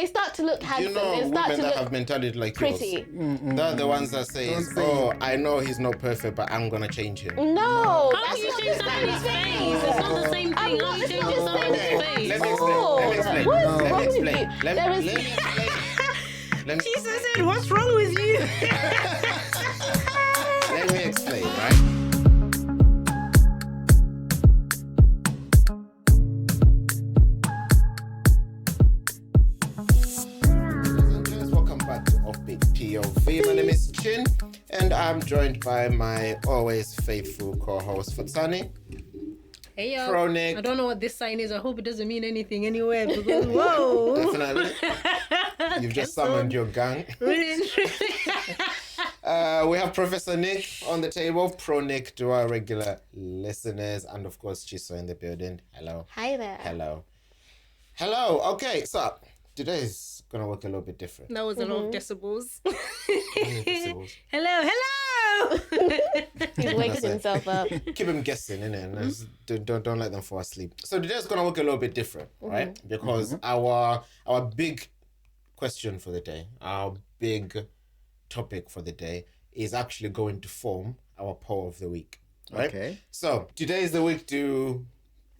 They start to look handsome. You know, They start women to that look have mentality like pretty. yours. They're the ones that say, "Oh, I know he's not perfect, but I'm gonna change him." No, How can you change somebody's face? It's not the same I'm thing. not. How you It's change not the same somebody's thing. face? Let me explain. Let me explain. What is Let me wrong with explain. you? Let There me is- explain. Let me Jesus said, "What's wrong with you?" let me explain, right? Welcome back to Offbeat POV. My name is Chin, and I'm joined by my always faithful co-host Fatsani. Hey yo. Chronic. I don't know what this sign is. I hope it doesn't mean anything anywhere. Because whoa. Definitely. You've just summoned your gang. Really? We have Professor Nick on the table, Pro Nick to our regular listeners, and of course Chiso in the building. Hello. Hi there. Hello. Hello. Okay, so today is gonna work a little bit different. That was a lot of decibels. Decibels. Hello. He's waking himself up. Keep them guessing, innit? And don't let them fall asleep. So today is gonna work a little bit different, right? Because our big question for the day, our big topic for the day is actually going to form our poll of the week, right? Okay. So today is the week to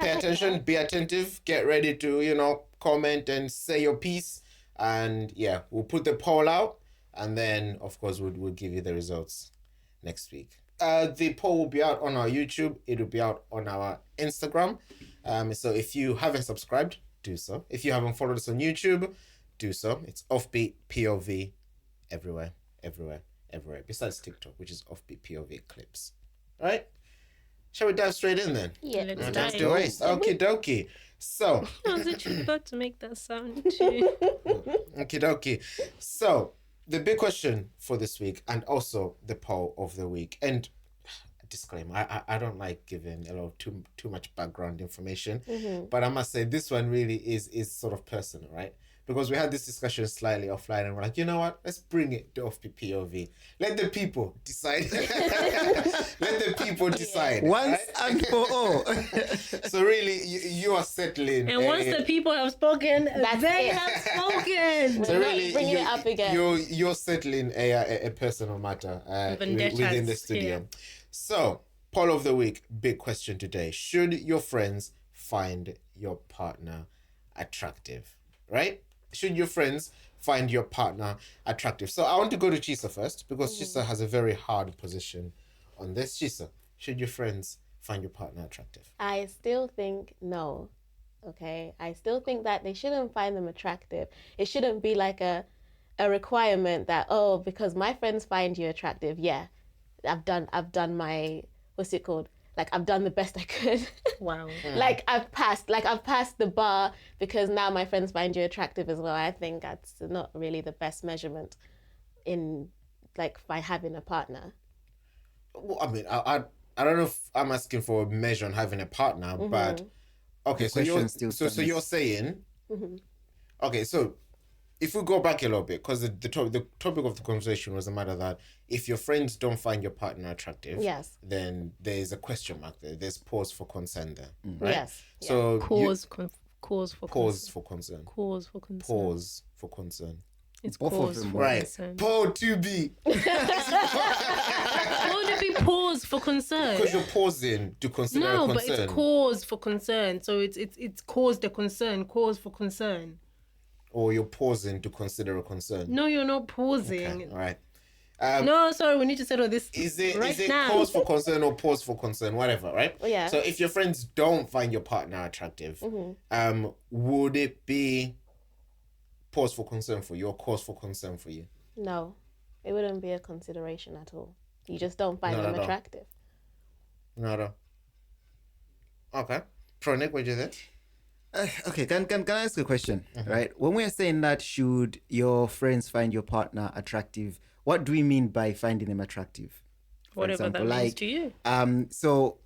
pay attention, be attentive, get ready to, comment and say your piece. And yeah, we'll put the poll out and then of course we'll give you the results next week. The poll will be out on our YouTube. It will be out on our Instagram. So if you haven't subscribed, do so. If you haven't followed us on YouTube, do so. It's Offbeat POV everywhere. Besides TikTok, which is Offbeat POV clips. All right? Shall we dive straight in then? Yeah. Let's No dive. time to waste. Okie dokie. So, I was actually about to make that sound too. okie dokie. So, the big question for this week and also the poll of the week. And disclaimer, I don't like giving a lot of too much background information. But I must say this one really is sort of personal, right? Because we had this discussion slightly offline and we're like, you know what? Let's bring it to Offbeat POV. Let the people decide. Let the people decide. Once right? and for all. So really, you are settling. And once the people have spoken, That's they it. have spoken. So We're not really, bringing it up again. You're settling a personal matter Vendettas, within the studio. yeah. So, poll of the week, big question today. Should your friends find your partner attractive? Right? Should your friends find your partner attractive? So I want to go to Chisa first because Chisa has a very hard position on this. Chisa, should your friends find your partner attractive? I still think no. Okay. I still think that they shouldn't find them attractive. It shouldn't be like a requirement that, oh, because my friends find you attractive, yeah. I've done my, what's it called? Like I've done the best I could. Wow. I've passed the bar because now my friends find you attractive as well. I think that's not really the best measurement in by having a partner. Well, I mean, I don't know if I'm asking for a measure on having a partner, but okay, so question you're still so stands. you're saying, okay, so if we go back a little bit, because the topic of the conversation was the matter that if your friends don't find your partner attractive, Yes. then there's a question mark there. There's pause for concern there, right? Yes. So Cause for pause concern. for concern. Cause for concern. Pause for concern. It's Both of cause them, for Right. concern. Pause to be. Why would it be pause for concern? Because you're pausing to consider No, a but concern. it's cause for concern. So it's caused a concern. Cause for concern. Or you're pausing to consider a concern. No, you're not pausing. Okay, all right. No, sorry, we need to settle this Is it right is it now. cause for concern or pause for concern, whatever, right? Yeah. So if your friends don't find your partner attractive, would it be pause for concern for you or cause for concern for you? No, it wouldn't be a consideration at all. You just don't find Not them at all. attractive. No. Okay. Pronic, what do you think? Okay, can I ask a question? Right. When we're saying that should your friends find your partner attractive, what do we mean by finding them attractive? For Whatever example, that means to you. So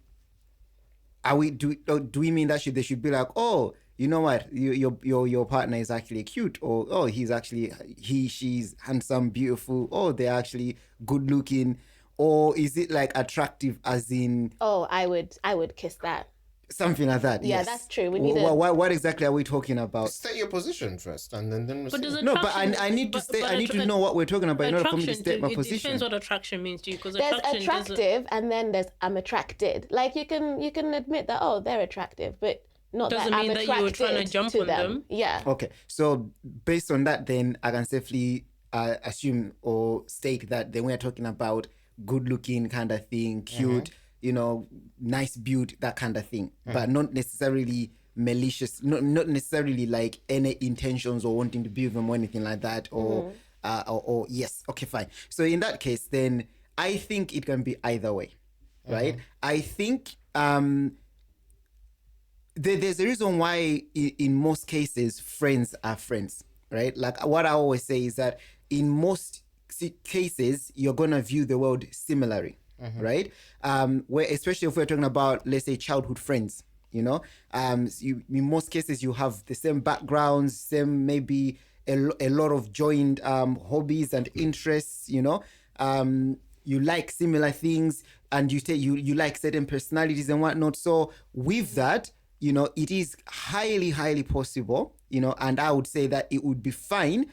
do we mean that they should be like, oh, you know what, your partner is actually cute, or oh, she's handsome, beautiful, oh, they're actually good looking, or is it like attractive as in Oh, I would kiss that. Something like that. Yeah, yes. that's true. We need what exactly are we talking about? State your position first, and then But does No, but I need to stay. I need to know what we're talking about in order for me to state my It position. depends what attraction means to you, because there's attraction doesn't. attractive and then there's I'm attracted. Like you can admit that, oh, they're attractive, but not Doesn't that mean I'm that you were attracted trying to jump to on them. them. Yeah. Okay, so based on that, then I can safely assume or state that then we're talking about good-looking kind of thing, cute, nice build, that kind of thing, but not necessarily malicious, not necessarily like any intentions or wanting to be with them or anything like that, or yes, okay, fine. So in that case, then I think it can be either way, right? I think there's a reason why in most cases friends are friends, right? Like what I always say is that in most cases you're gonna view the world similarly, right? Where especially if we're talking about, let's say, childhood friends, in most cases you have the same backgrounds, same maybe a lot of joined hobbies and interests, you like similar things, and you like certain personalities and whatnot. So with that, it is highly possible, and I would say that it would be fine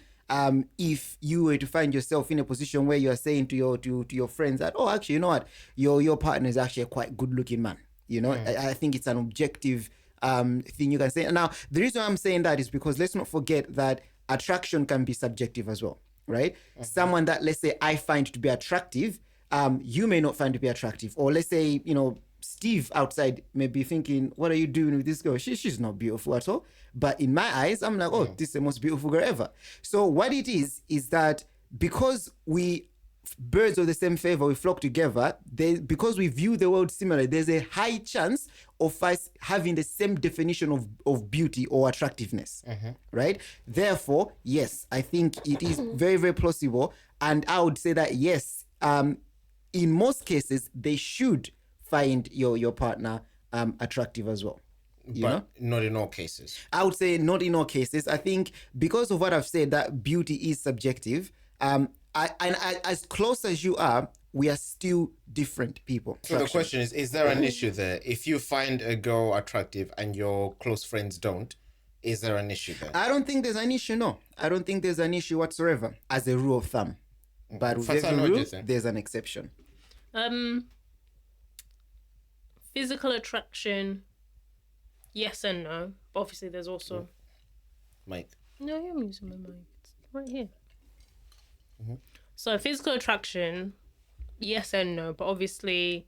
if you were to find yourself in a position where you are saying to your friends that, oh, actually, you know what, your partner is actually a quite good looking man. I think it's an objective thing you can say. Now, the reason I'm saying that is because let's not forget that attraction can be subjective as well, right? Someone that, let's say, I find to be attractive, you may not find to be attractive. Or let's say, Steve outside may be thinking, what are you doing with this girl? She's not beautiful at all. But in my eyes, I'm like, oh, this is the most beautiful girl ever. So what it is that because we birds of the same feather, we flock together, because we view the world similarly, there's a high chance of us having the same definition of beauty or attractiveness, right? Therefore, yes, I think it is very plausible. And I would say that, yes, in most cases, they should find your partner attractive as well. But not in all cases. I would say not in all cases. I think because of what I've said, that beauty is subjective. As close as you are, we are still different people. So the question is there an issue there? If you find a girl attractive and your close friends don't, is there an issue there? I don't think there's an issue, no. I don't think there's an issue whatsoever, as a rule of thumb. But with every rule, there's an exception. Physical attraction, yes and no. But obviously, there's also... Mic. No, I'm using my mic. It's right here. So physical attraction, yes and no. But obviously,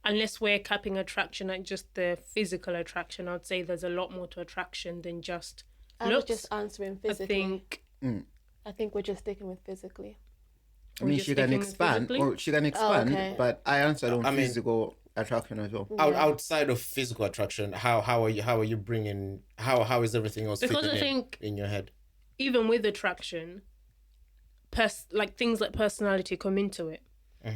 unless we're capping attraction at just the physical attraction, I'd say there's a lot more to attraction than just looks. I was just answering physically. I I think we're just sticking with physically. I mean, she can expand, but I answered on physical attraction as well. Outside of physical attraction, how are you bringing how is everything else because fitting I think in your head? Even with attraction, like things like personality come into it,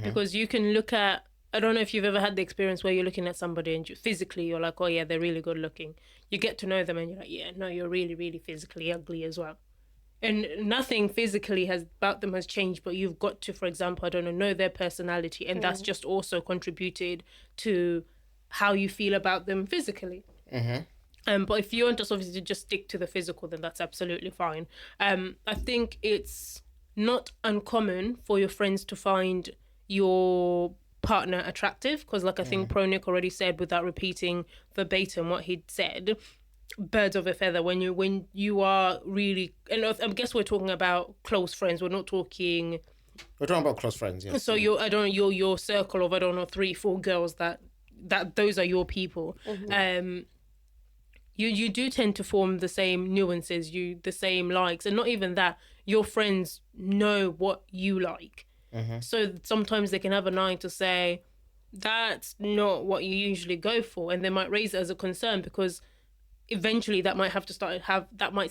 because you can look at. I don't know if you've ever had the experience where you're looking at somebody and physically you're like, oh yeah, they're really good looking. You get to know them and you're like, yeah, no, you're really, really physically ugly as well. And nothing physically about them has changed, but you've got to, for example, I don't know their personality, and that's just also contributed to how you feel about them physically. But if you want us obviously to just stick to the physical, then that's absolutely fine. I think it's not uncommon for your friends to find your partner attractive, because like I think Pro-Nick already said, without repeating verbatim what he'd said, birds of a feather, when you are really, and I guess we're talking about close friends, we're talking about close friends, yes. So your circle of 3-4 girls that those are your people. You do tend to form the same nuances, the same likes, and not even that, your friends know what you like. So sometimes they can have a night to say, that's not what you usually go for, and they might raise it as a concern, because eventually that might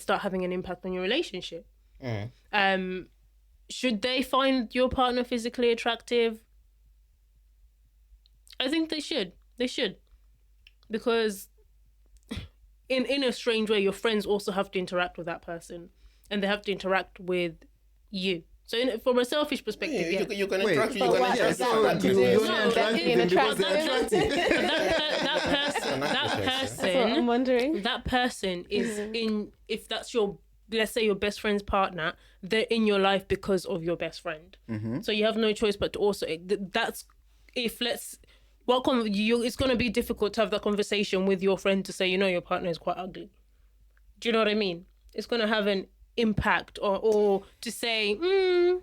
start having an impact on your relationship. Should they find your partner physically attractive? I think they should. Because in a strange way, your friends also have to interact with that person, and they have to interact with you. So from a selfish perspective, yeah. You can Wait, attract. You but can what attract does that someone have to that do is- with No, being because they're attractive? attractive. That's what I'm wondering. that person is in, if that's your, let's say your best friend's partner, they're in your life because of your best friend. So you have no choice but to also, that's, if let's, it's going to be difficult to have that conversation with your friend to say, you know, your partner is quite ugly. Do you know what I mean? It's going to have an impact, or to say, the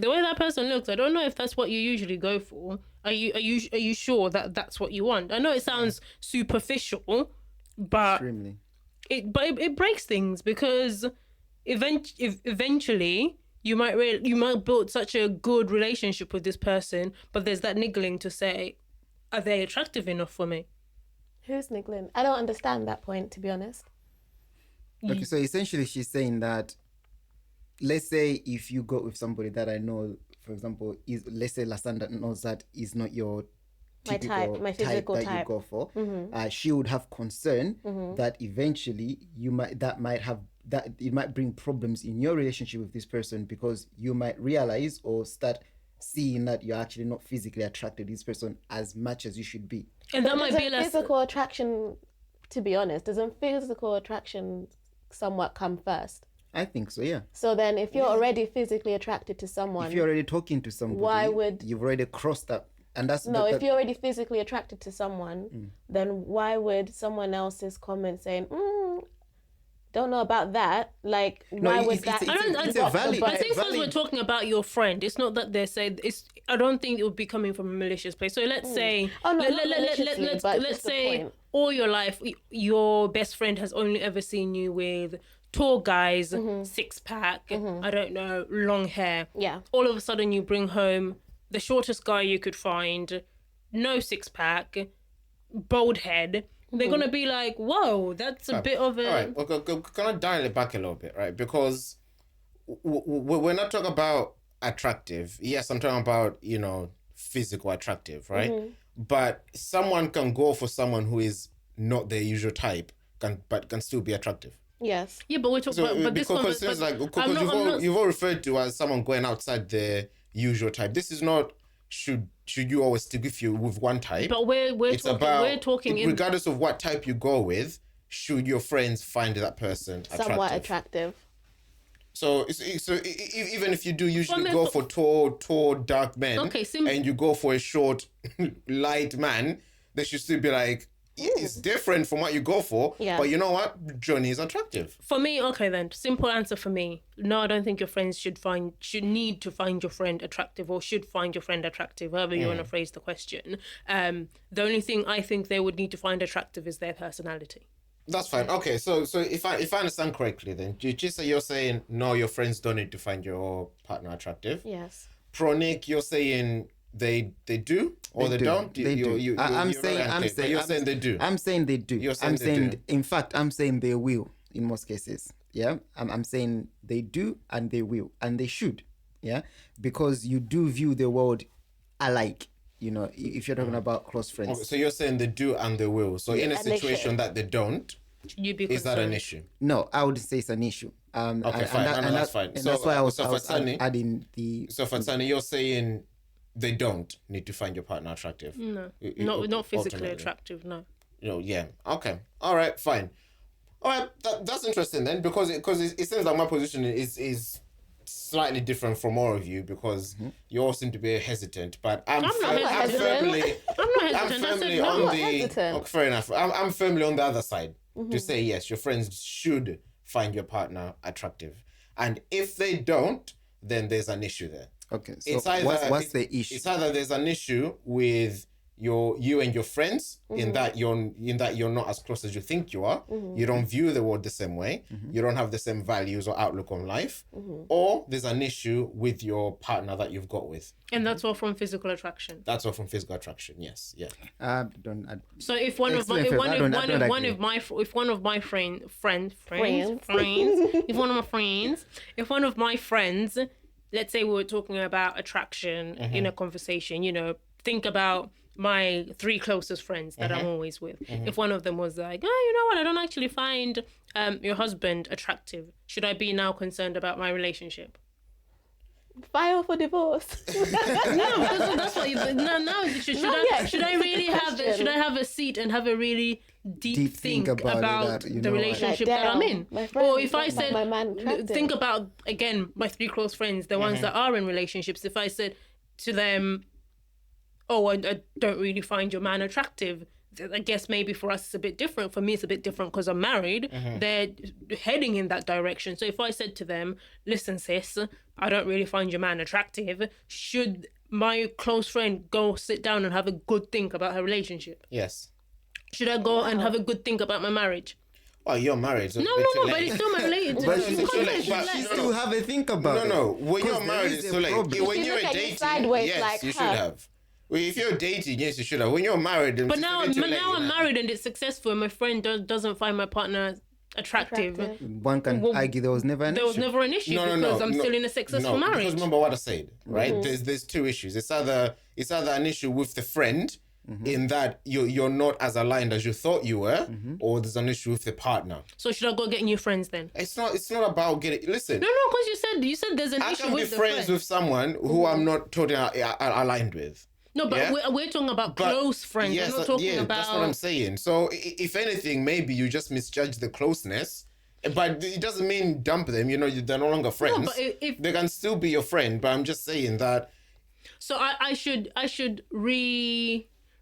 way that person looks, I don't know if that's what you usually go for. Are you sure that that's what you want? I know it sounds superficial, but Extremely. it breaks things, because eventually you might build such a good relationship with this person, but there's that niggling to say, are they attractive enough for me? Who's niggling? I don't understand that point, to be honest. Okay, so essentially she's saying that, let's say if you go with somebody that I know, for example, is, let's say Lasanda knows that is not your My typical type, my physical that type. you go for, she would have concern that eventually it might bring problems in your relationship with this person, because you might realize or start seeing that you're actually not physically attracted to this person as much as you should be. And that might be Doesn't less physical attraction, to be honest, doesn't physical attraction somewhat come first? I think so, yeah. So then if you're already physically attracted to someone, If you're already talking to somebody, Why would- you've already crossed that, and that's no, if you're already physically attracted to someone, then why would someone else's comment saying, don't know about that, like, why would it's- that... it's a valid- I think valid- since we're talking about your friend, it's not that they're saying it's. I don't think it would be coming from a malicious place. So let's say, Oh, no, not maliciously, but let's just the say point. all your life your best friend has only ever seen you with tall guys, 6-pack, I don't know, long hair. Yeah. All of a sudden you bring home the shortest guy you could find, no 6-pack, bald head. They're gonna be like, whoa, that's a bit of a. All right, okay, can I dial it back a little bit, right? Because we're not talking about attractive. Yes, I'm talking about, you know, physical attractive, right? But someone can go for someone who is not their usual type, but can still be attractive. Yes. Yeah, but we're talking. So but this one, because it's like, because you've all referred to as someone going outside their usual type. This is not should you always stick with one type. But It's we're talking in. regardless of what type you go with, should your friends find that person attractive? Somewhat attractive. So even if you do usually From go a- for tall, dark men, Okay, and you go for a short, light man, they should still be like, yeah, it's different from what you go for. Yeah. But you know what? Johnny is attractive. For me, okay then. Simple answer for me. No, I don't think your friends should need to find your friend attractive, or should find your friend attractive, however you want to phrase the question. The only thing I think they would need to find attractive is their personality. That's fine. Okay, so if I understand correctly, then you're saying no, your friends don't need to find your partner attractive. Yes. Pronic, you're saying they do or they don't. They do. I'm saying they do. I'm saying they do. You're saying I'm they saying, do. in fact, I'm saying they will in most cases. Yeah, I'm saying they do and they will and they should. Yeah, because you do view the world alike. You know, if you're talking about close friends. Okay, so you're saying they do and they will. So in a And they situation should. that they don't, You'd be is that an concerned. issue? No, I would say it's an issue. Okay, fine. That's fine. And So- that's why I was so for Sunny- adding the. So Fatsani, you're saying they don't need to find your partner attractive. No, You- not physically ultimately. attractive. No. You know, yeah. Okay. All right. Fine. All right. That's interesting then, because it seems like my position is slightly different from all of you, because you all seem to be hesitant. But I'm not hesitant. firmly. I'm not hesitant. I said firmly no. on not the. hesitant. Okay, fair enough. I'm firmly on the other side to say yes. Your friends should find your partner attractive, and if they don't, then there's an issue there. Okay, so It's either what's the issue? It's either there's an issue with you and your friends in that you're not as close as you think you are. You don't view the world the same way. You don't have the same values or outlook on life. Or there's an issue with your partner that you've got with. And that's all from physical attraction. That's all from physical attraction. Yes. Yeah. So if one of my Excellent, if one I of don't one of one agree. of my if one of my friends if one of my friends, let's say we were talking about attraction in a conversation, you know, think about my 3 closest friends that I'm always with. If one of them was like, oh, you know what, I don't actually find your husband attractive, should I be now concerned about my relationship? file for divorce. No, because that's what you. No. Should I really have? question. Should I have a seat and have a really deep think about that, you the know, relationship Like, that I'm damn, in? my friend Or if I looks like said, my man attractive. think about again my 3 close friends, the ones that are in relationships. If I said to them, "Oh, I don't really find your man attractive," I guess maybe for us it's a bit different. For me, it's a bit different because I'm married. They're heading in that direction. So if I said to them, "Listen, sis, I don't really find your man attractive," should my close friend go sit down and have a good think about her relationship? Yes. Should I go and have a good think about my marriage? Oh, you're married. So No, but it's still my relationship. But it's too late, but- she no, still have a think about it. No. When 'Cause you're there married, is it's a so like problem. when If you you're look at you dating, sideways yes, like you should her. have. Well, if you're dating, yes, you should have. When you're married, then But it's now, a bit too late, now I'm you know. married and it's successful, and my friend doesn't find my partner attractive. One can Well, argue there was never an There was issue. never an issue because I'm still in a successful Because marriage. remember what I said, right? There's 2 issues. It's either an issue with the friend, in that you're not as aligned as you thought you were, or there's an issue with the partner. So should I go get new friends then? It's not about getting. Listen, No, because you said there's an I issue can be with the friends friend. with someone who I'm not totally aligned with. No, but Yeah? we're talking about But- close friends. Yes, we're not talking about. that's what I'm saying. So if anything, maybe you just misjudge the closeness, but it doesn't mean dump them. You know, they're no longer friends. but if- they can still be your friend, but I'm just saying that. So I should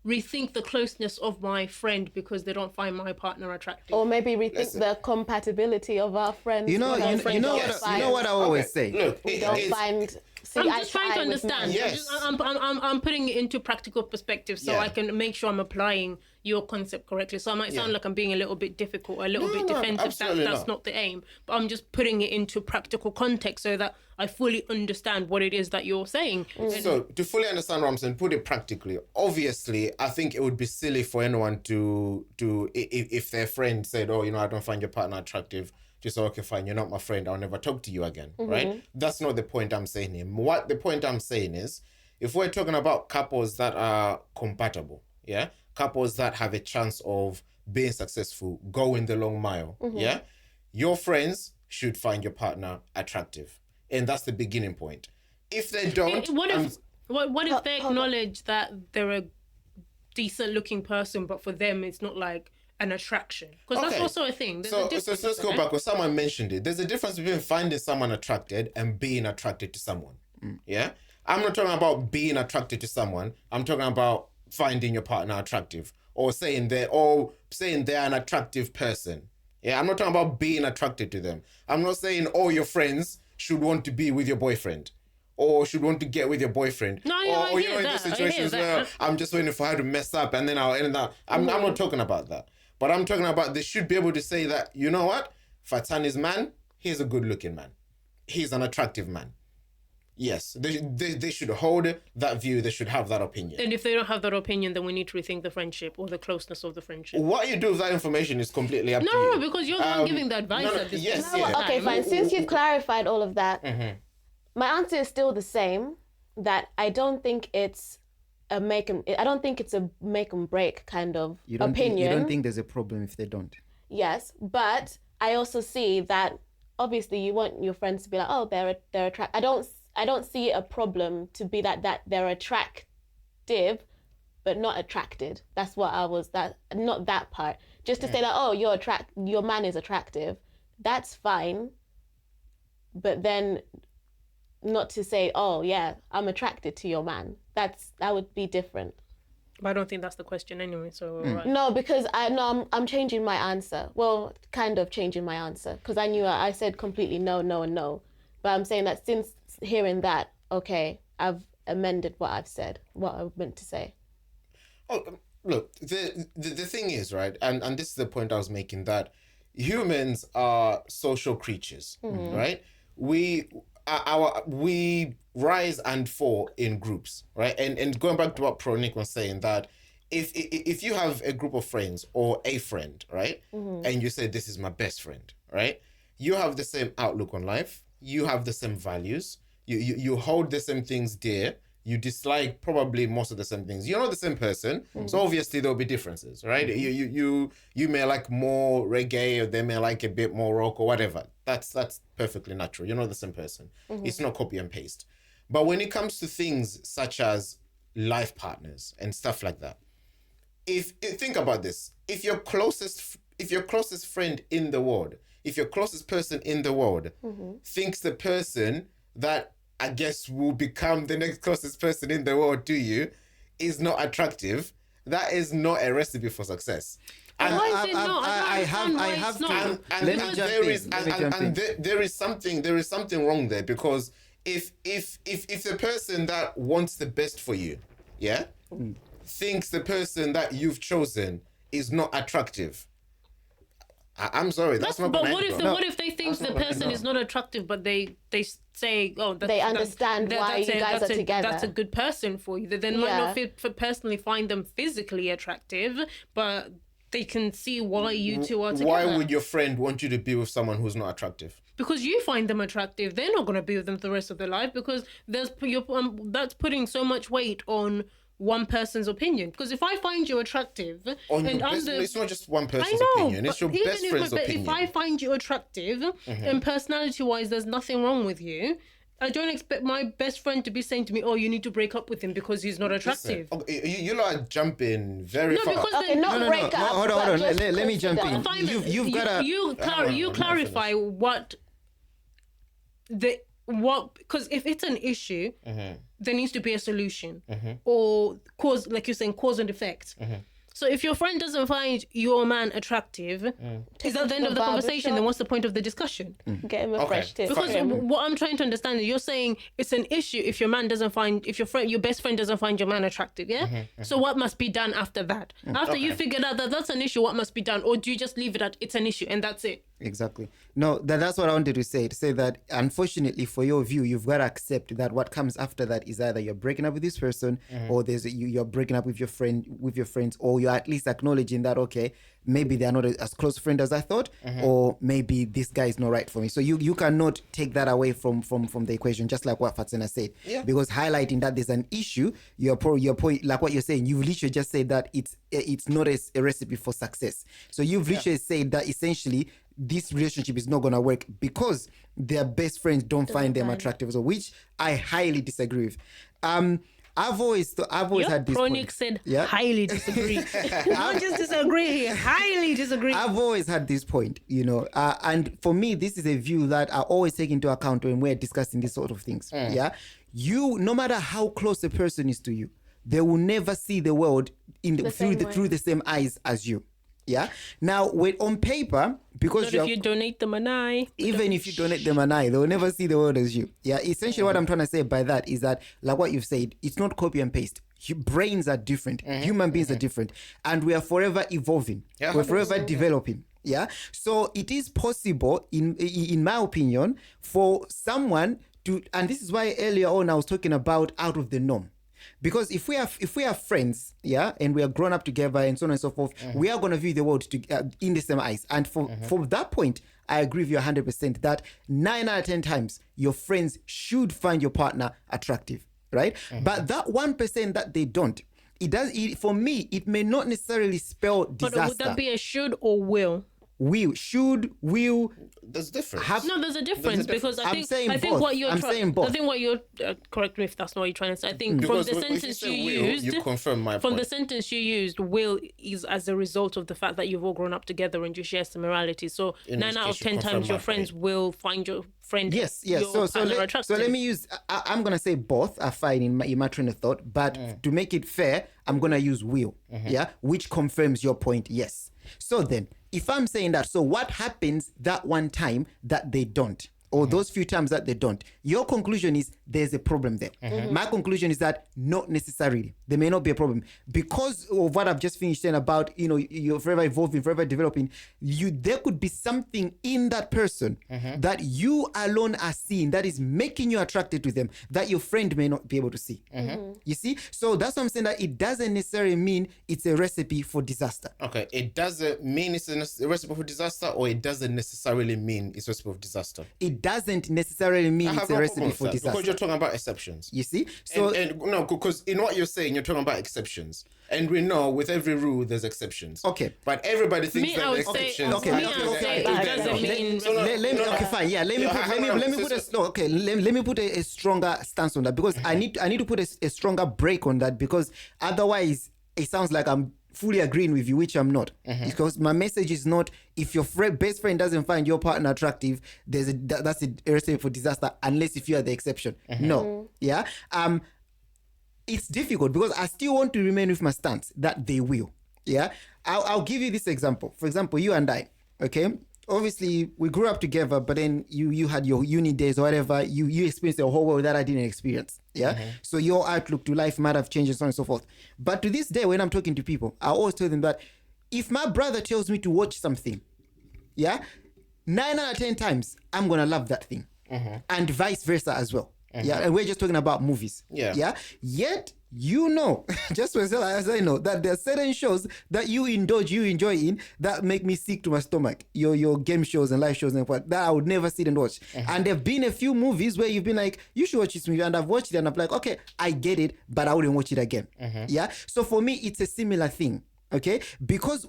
rethink the closeness of my friend because they don't find my partner attractive. Or maybe rethink the compatibility of our friends. You know, with our you friends know don't what, you know what I always say. Look, We don't it's- find. See I'm eye just trying to eye with understand. men. Yes. I'm putting it into practical perspective so Yeah. I can make sure I'm applying your concept correctly. So I might sound like I'm being a little bit difficult, or a little bit No, defensive. absolutely That's not. not the aim. But I'm just putting it into practical context so that I fully understand what it is that you're saying. So to fully understand what I'm saying, put it practically. Obviously, I think it would be silly for anyone to if their friend said, "Oh, you know, I don't find your partner attractive," just say, "Okay, fine, you're not my friend. I'll never talk to you again." Right? That's not the point I'm saying here. What the point I'm saying is, if we're talking about couples that are compatible, yeah, couples that have a chance of being successful, going the long mile, yeah, your friends should find your partner attractive, and that's the beginning point. If they don't, What if they acknowledge that they're a decent looking person, but for them it's not like an attraction? Because that's Okay. also a thing. There's a So difference, let's go right? back. Because someone mentioned it. There's a difference between finding someone attracted and being attracted to someone. Yeah, I'm not talking about being attracted to someone. I'm talking about finding your partner attractive, or saying they're an attractive person. Yeah, I'm not talking about being attracted to them. I'm not saying all your friends should want to be with your boyfriend, or should want to get with your boyfriend. No, yeah, I or hear in that. those I hear situations where that. I'm just waiting for her to mess up and then I'll end up. I'm not talking about that. But I'm talking about they should be able to say that, you know what? Fatani's man, he's a good looking man. He's an attractive man. Yes, they should hold that view. They should have that opinion. And if they don't have that opinion, then we need to rethink the friendship or the closeness of the friendship. What you do with that information is completely up to you. No, because you're the one giving the advice no, at this yes, point. yeah. Okay, fine. Since you've clarified all of that, my answer is still the same. That I don't think it's a make and break kind of You don't opinion. Think, you don't think there's a problem if they don't? Yes, but I also see that obviously you want your friends to be like, oh, they're attractive. I don't see a problem to be that they're attractive, but not attracted. That's what not that part. Just to say that, oh, your man is attractive. That's fine. But then not to say, oh yeah, I'm attracted to your man. That would be different. But I don't think that's the question anyway, so right. No, because I'm changing my answer. Well, kind of changing my answer because I said completely no, and no. But I'm saying that since hearing that, okay, I've amended what I've said, what I meant to say. Oh, look, the thing is, right, and this is the point I was making, that humans are social creatures, right? We rise and fall in groups, right? And going back to what Pronic was saying, that if you have a group of friends or a friend, right, and you say this is my best friend, right, you have the same outlook on life, you have the same values, you hold the same things dear, you dislike probably most of the same things. You're not the same person, so obviously there'll be differences, right? You may like more reggae, or they may like a bit more rock or whatever. That's perfectly natural. You're not the same person. It's not copy and paste. But when it comes to things such as life partners and stuff like that, if think about this, if your closest friend in the world, if your closest person in the world thinks the person that I guess will become the next closest person in the world to you is not attractive, that is not a recipe for success. And Why is it not? I have to. there is something wrong there, because if the person that wants the best for you, yeah, thinks the person that you've chosen is not attractive, I'm sorry, that's not. But what if they think the person is not attractive, but they say, oh, they understand why you guys are together. That's a good person for you. They might not personally find them physically attractive, but they can see why you two are together. Why would your friend want you to be with someone who's not attractive? Because you find them attractive. They're not going to be with them for the rest of their life, because that's putting so much weight on one person's opinion. Because if I find you attractive, it's not just one person's opinion, it's your best friend's opinion. If I find you attractive and personality-wise there's nothing wrong with you, I don't expect my best friend to be saying to me, oh, you need to break up with him because he's not attractive. Listen, you lot are jumping very far. Hold on. Let me jump in. You clarify because if it's an issue, there needs to be a solution or cause, like you're saying, cause and effect. So if your friend doesn't find your man attractive, is that the end of the conversation? Then what's the point of the discussion? Get him a fresh tip. Because what I'm trying to understand is you're saying it's an issue if your best friend doesn't find your man attractive, yeah? So what must be done after that? After you figured out that that's an issue, what must be done? Or do you just leave it at it's an issue and that's it? Exactly. No, that's what I wanted to say that unfortunately for your view, you've got to accept that what comes after that is either you're breaking up with this person or you're breaking up with your friends, or you're at least acknowledging that, okay, maybe they're not as close friend as I thought, or maybe this guy is not right for me. So you cannot take that away from the equation, just like what Fatsena said. Yeah. Because highlighting that there's an issue, your point, like what you're saying, you've literally just said that it's not a recipe for success. So you've literally said that essentially this relationship is not going to work because their best friends don't find them attractive, so which I highly disagree with. I've always had this point. Said highly disagree. Not just disagree, highly disagree. I've always had this point, and for me, this is a view that I always take into account when we're discussing these sort of things. Yeah, no matter how close a person is to you, they will never see the world through the same eyes as you. Yeah. Now, on paper, because if you donate them an eye, even if you donate them an eye, they will never see the world as you. Yeah. Essentially, what I'm trying to say by that is that, like what you've said, it's not copy and paste. Brains are different. Human beings are different, and we are forever evolving. Yeah, we're forever developing. Yeah. So it is possible, in my opinion, for someone to, and this is why earlier on I was talking about out of the norm. Because if we are friends, yeah, and we are grown up together and so on and so forth, we are going to view the world in the same eyes. And from that point, I agree with you 100% that 9 out of 10 times, your friends should find your partner attractive, right? But that 1% that they don't, for me, it may not necessarily spell disaster. But would that be a should or will? Will. There's a difference. There's a difference because I think what you're correct me if that's not what you're trying to say. I think from the sentence you used, you confirm my point. The sentence you used, will is as a result of the fact that you've all grown up together and you share similarities. So 9 out of 10 times your friends will find your friend. Yes. So let me use. I'm gonna say both are fine in my train of thought, but to make it fair, I'm gonna use will. Yeah, which confirms your point. Yes. So then, if I'm saying that, so what happens that one time that they don't? Or those few times that they don't, your conclusion is there's a problem there. My conclusion is that not necessarily. There may not be a problem. Because of what I've just finished saying about, you're forever evolving, forever developing, there could be something in that person that you alone are seeing that is making you attracted to them that your friend may not be able to see. You see? So that's what I'm saying, that it doesn't necessarily mean it's a recipe for disaster. Okay, it doesn't mean it's a recipe for disaster, or it doesn't necessarily mean it's a recipe for disaster? It it doesn't necessarily mean I it's have a no recipe problem with for that, disaster. because you're talking about exceptions. You see? So And no, because in what you're saying, you're talking about exceptions. And we know with every rule, there's exceptions. Okay. But everybody thinks Me, that I the would say, exceptions... Okay, me, I would say it doesn't mean. okay, fine. Yeah, let me put a stronger stance on that, because I need to put a stronger break on that, because otherwise it sounds like I'm fully agreeing with you, which I'm not. Because my message is not, if your best friend doesn't find your partner attractive, that's a recipe for disaster, unless if you are the exception. No. Yeah. It's difficult, because I still want to remain with my stance that they will. Yeah. I'll give you this example. For example, you and I, okay? Obviously, we grew up together, but then you had your uni days or whatever. You experienced a whole world that I didn't experience. Yeah. So your outlook to life might have changed and so on and so forth. But to this day, when I'm talking to people, I always tell them that if my brother tells me to watch something, yeah, 9 out of 10 times, I'm going to love that thing. And vice versa as well. Yeah. And we're just talking about movies. Yeah. Yeah. Yet, you know, just as well as I know, that there are certain shows that you enjoy in, that make me sick to my stomach. Your game shows and live shows and what that I would never sit and watch. And there have been a few movies where you've been like, you should watch this movie, and I've watched it and I'm like, okay, I get it, but I wouldn't watch it again. Yeah. So for me, it's a similar thing. Okay, because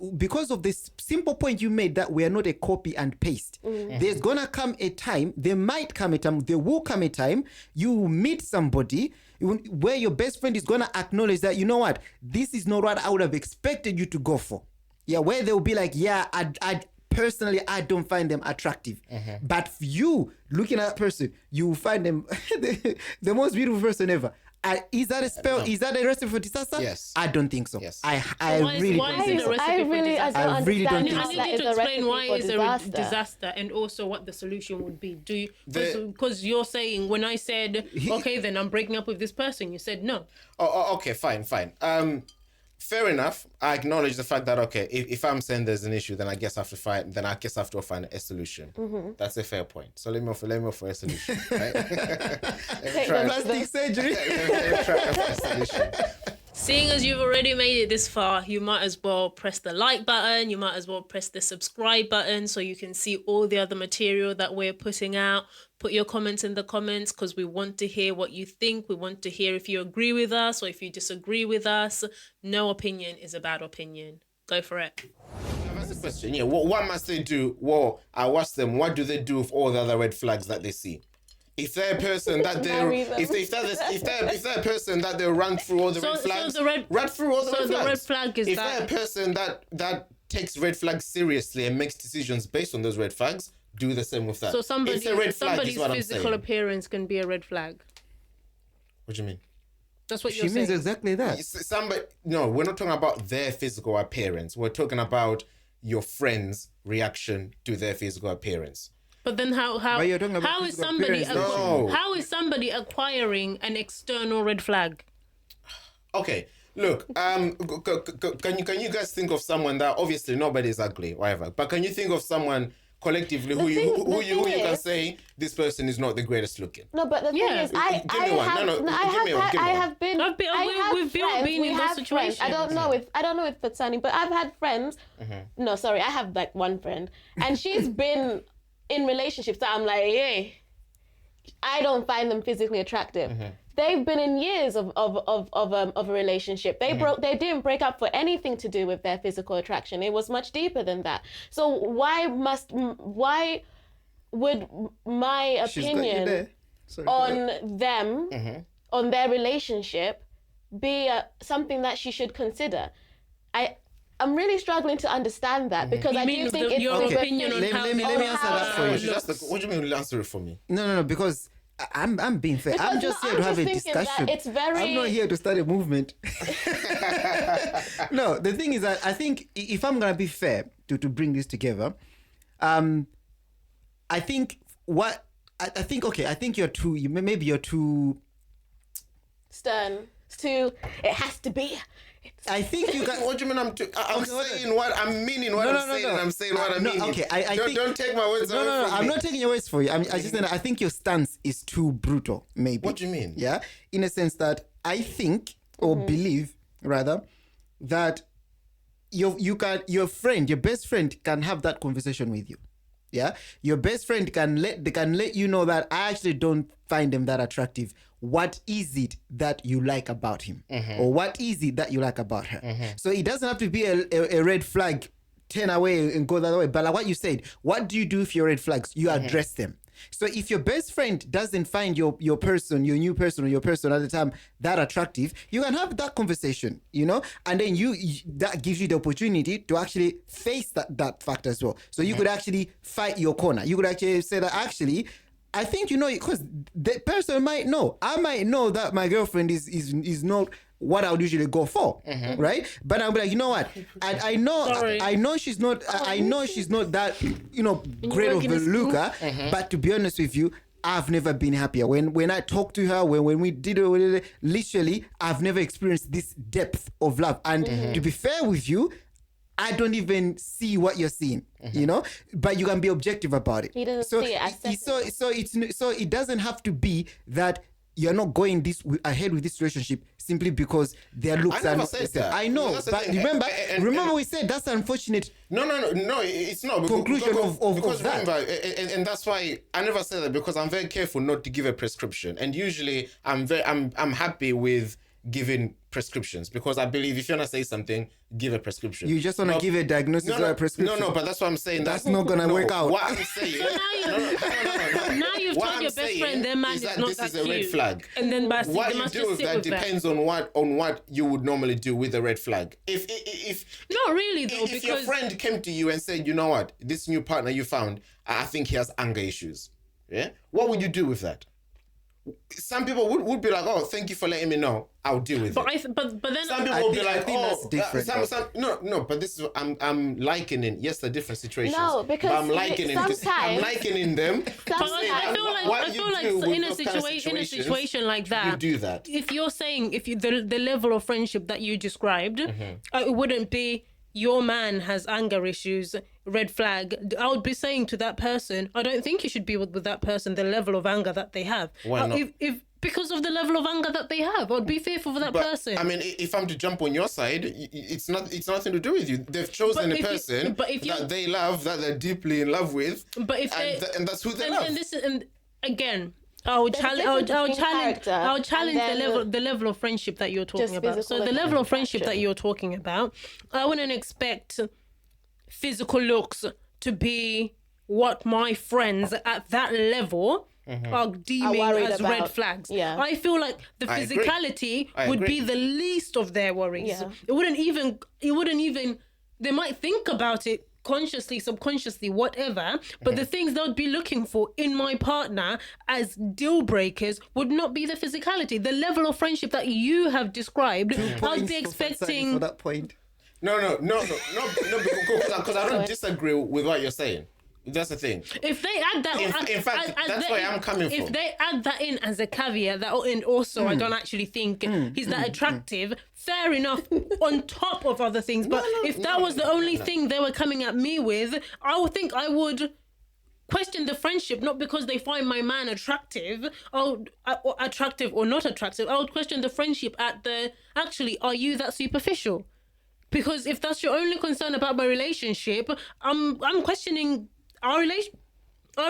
of this simple point you made that we are not a copy and paste. There's gonna come a time, there will come a time you meet somebody where your best friend is gonna acknowledge that, you know what, this is not what I would have expected you to go for. Yeah, where they'll be like, yeah, I personally, I don't find them attractive. But you looking at that person, you will find them the most beautiful person ever. Is that a spell? No. Is that a recipe for disaster? Yes. I don't think so. Yes. I really don't think so. I really don't I understand need how you that to is a explain recipe why for it's a disaster, and also what the solution would be. Do you? Because you're saying, when I said, okay, then I'm breaking up with this person, you said no. Oh, okay, fine. Fair enough. I acknowledge the fact that, okay, if I'm saying there's an issue, then I guess I have to find a solution. That's a fair point. So let me offer a solution. Right? Plastic surgery. Let me try a solution. Seeing as you've already made it this far, you might as well press the like button. You might as well press the subscribe button so you can see all the other material that we're putting out. Put your comments in the comments, because we want to hear what you think. We want to hear if you agree with us or if you disagree with us. No opinion is a bad opinion. Go for it. That's the question. Yeah. What must they do? Well, I ask them, what do they do with all the other red flags that they see? If they're a person that if they're a person that they'll run through all the red flags, run through all the red flags. So the red flag is if they're a person that takes red flags seriously and makes decisions based on those red flags, do the same with that. So somebody's physical appearance can be a red flag. What do you mean? That's what She you're saying. means exactly that. No, we're not talking about their physical appearance. We're talking about your friend's reaction to their physical appearance. But then how you're talking about how is physical somebody appearance, No. how is somebody acquiring an external red flag? Okay, look, can you guys think of someone that, obviously nobody's ugly, whatever, but can you think of someone collectively who you can say this person is not the greatest looking? No, but the thing is, We've been in those situations. I don't know if Fatsani, but I've had friends. No, sorry, I have like one friend, and she's been in relationships that I'm like, hey, I don't find them physically attractive. They've been in years of a relationship. They didn't break up for anything to do with their physical attraction. It was much deeper than that. So why would my opinion on them, on their relationship, be something that she should consider? I'm really struggling to understand that, because I do think your opinion on how. Let me answer that for you. What do you mean answer it for me? No, because I'm being fair. I'm just here to have a discussion. I'm not here to start a movement. No, the thing is that I think if I'm gonna be fair to bring this together, I think you're too stern. It has to be. I think you guys. What do you mean? I'm saying what I'm meaning. What I'm saying, and I'm saying what I mean. Okay, don't take my words away from me. I'm not taking your words for you. I think your stance is too brutal. Maybe. What do you mean? Yeah, in a sense that I think or believe rather that your best friend can have that conversation with you. Yeah, your best friend can let you know that I actually don't find him that attractive. What is it that you like about him, or what is it that you like about her? So it doesn't have to be a red flag. Turn away and go the other way. But like what you said, what do you do if your red flags? You address them. So if your best friend doesn't find your person, your new person, or your person at the time that attractive, you can have that conversation, you know, and then you that gives you the opportunity to actually face that fact as well. So you could actually fight your corner. You could actually say that actually, I think, you know, because the person might know. I might know that my girlfriend is not what I would usually go for, right? But I'll be like, you know what? I know she's not. I know she's not that, you know, great of a looker. But to be honest with you, I've never been happier. When I talked to her, when we did it, literally, I've never experienced this depth of love. And to be fair with you, I don't even see what you're seeing, you know, but you can be objective about it. He doesn't see it. So it doesn't have to be that you're not going ahead with this relationship simply because their looks are not the same. I know, but remember we said that's unfortunate. No, it's not. Conclusion because of that. remember, and that's why I never say that, because I'm very careful not to give a prescription, and usually I'm happy with giving prescriptions, because I believe if you want to say something, give a prescription. You just want to give a diagnosis or a prescription. No, but that's what I'm saying. That's not going to work out. What I'm saying. Now you've told your best friend their man is not this that is a red cute. flag. And then what you do with that depends on what you would normally do with a red flag. If not really though, if your friend came to you and said, you know what, this new partner you found, I think he has anger issues. Yeah, what would you do with that? Some people would be like, oh, thank you for letting me know. I'll deal with it. But then some people will be like, that's different. No, but this is I'm likening. Yes, they're different situations. No, because but I'm likening them. But I feel like in a situation like that, you do that. If you're saying the level of friendship that you described, it wouldn't be your man has anger issues, red flag. I would be saying to that person, I don't think you should be with that person, the level of anger that they have. Why not? If because of the level of anger that they have, I'd be fearful for that person. I mean, if I'm to jump on your side, it's nothing to do with you. They've chosen a person that they love, that they're deeply in love with, and that's who they love. And again, I'll challenge the level of friendship that you're talking about. So the level of friendship that you're talking about, I wouldn't expect physical looks to be what my friends at that level are deeming as red flags. Yeah. I feel like the physicality would be the least of their worries. Yeah. It wouldn't even they might think about it consciously, subconsciously, whatever, but the things they would be looking for in my partner as deal breakers would not be the physicality. The level of friendship that you have described, I'd be expecting for that point. No, because I don't disagree with what you're saying. That's the thing. If they add that, in fact, that's where I'm coming from. If they add that in as a caveat, that and also I don't actually think he's that attractive. Fair enough. On top of other things, but if that was the only thing they were coming at me with, I would think I would question the friendship, not because they find my man attractive, attractive or not attractive. I would question the friendship at actually, are you that superficial? Because if that's your only concern about my relationship, I'm questioning our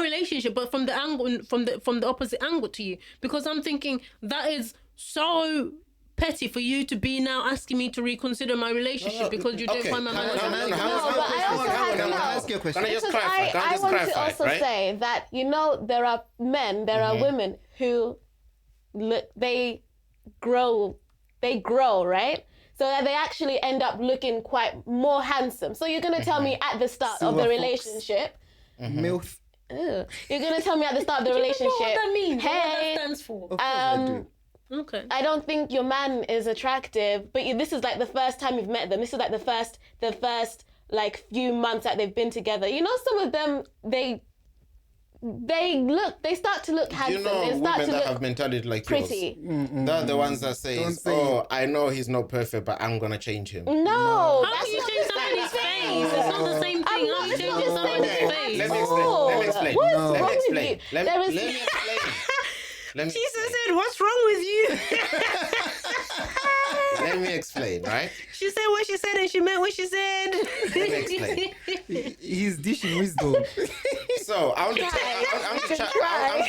relationship, but from the angle, from the opposite angle to you, because I'm thinking that is so petty for you to be now asking me to reconsider my relationship because you don't find my man attractive. Can I just clarify? I want to also say that, you know, there are women who they grow, right? So that they actually end up looking quite more handsome. So you're going to tell me at the start of the relationship. MILF. You're going to tell me at the start of the relationship. What that means? Hey, what that stands for? Of course I do. Okay. I don't think your man is attractive, but this is like the first time you've met them. This is like the first like few months that they've been together. You know, some of them, they start to look handsome. You know, they start women to that look have mentality like pretty. yours. They're the ones that say, "Oh, I know he's not perfect, but I'm gonna change him." No, How can you change somebody's face? It's not the same thing. How you change somebody's face? Let me explain. What is wrong with you? Let me explain. Jesus said, "What's wrong with you?" Let me explain, right? She said what she said and she meant what she said. Let me explain. He's dishing wisdom. So I want to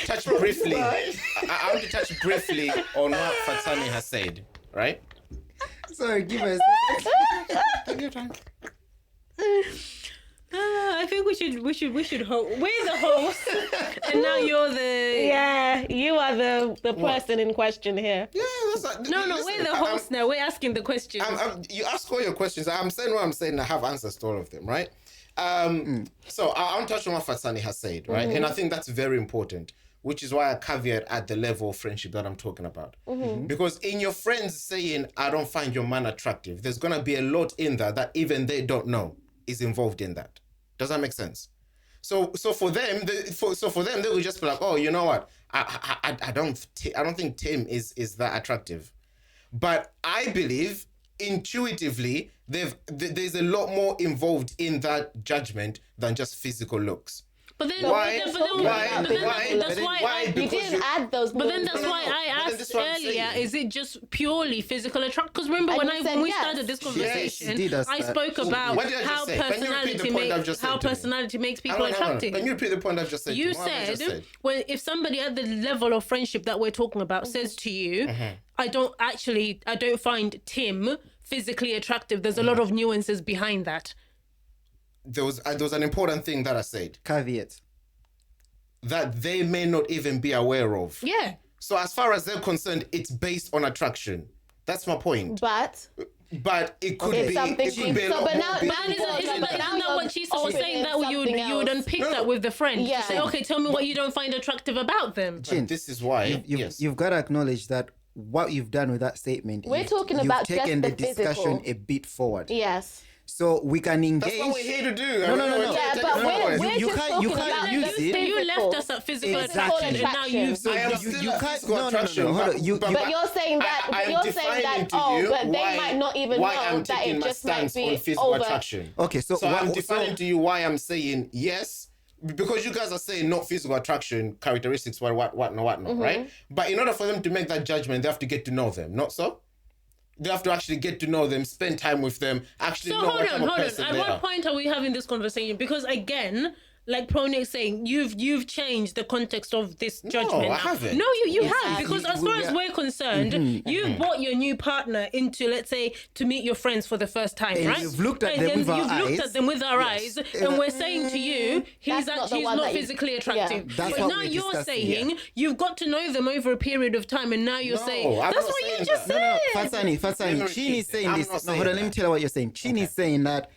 touch briefly. I want to touch briefly on what Fatani has said. Right? Sorry, give us. Take your time. I think we should host. We're the host, and now you're the. Yeah, you are the person in question here. Yeah, that's like, No, listen, we're the host now. We're asking the questions. you ask all your questions. I'm saying what I'm saying. I have answers to all of them, right? So I want to touch on what Fatsani has said, right? And I think that's very important, which is why I caveat at the level of friendship that I'm talking about. Because in your friends saying, I don't find your man attractive, there's going to be a lot in that even they don't know is involved in that. Does that make sense? So for them, they will just be like, oh, you know what? I don't think Tim is that attractive. But I believe intuitively there's a lot more involved in that judgment than just physical looks. But then, Why? that's why You didn't add those. But then that's why I asked earlier, is it just purely physical attraction? Because remember when we started this conversation, I spoke about how personality makes people attractive. Can you repeat the point I've just said? You said, well, if somebody at the level of friendship that we're talking about says to you, I don't find Tim physically attractive, there's a lot of nuances behind that. There was an important thing that I said. Caveat. That they may not even be aware of. Yeah. So as far as they're concerned, it's based on attraction. That's my point. But it could be. It could be a lot more. Isn't that what Chisa was saying? That you would unpick that with the friend. Yeah. To say, okay, tell me what you don't find attractive about them. But this is why. You've got to acknowledge that what you've done with that statement. We're talking about you've taken just the discussion physical. a bit forward. Yes. So we can engage. That's what we're here to do. No. Yeah, but we're You just can't talking use about it. the You left us at physical attraction, and now you've. I am you still can't. physical attraction. Hold on. But you're saying that. I am defining to you but they why- might not even why know I'm that taking it my just might stance be on physical over. attraction. Okay, so I'm defining to you why I'm saying yes. Because you guys are saying not physical attraction characteristics, what, right? But in order for them to make that judgment, they have to get to know them, not so? They have to actually get to know them, spend time with them, actually know what type of person At they what are. point are we having this conversation? Because again, like Prone is saying, you've changed the context of this judgment. I haven't. No, you have. have. Because as far as we're concerned, you brought your new partner into, let's say, to meet your friends for the first time, And right? you've looked at And them with our you've looked eyes. at them with our eyes, and we're saying to you, he's That's not the one not that you- physically attractive. Yeah. That's But what now we're you're discussing, saying you've got to know them over a period of time, and now you're saying I'm that's not what you saying just that. said. Fatsani, Let me Chin repeat is saying it. I'm this. not No, hold on, saying let me that. tell you what you're saying. Chin is saying that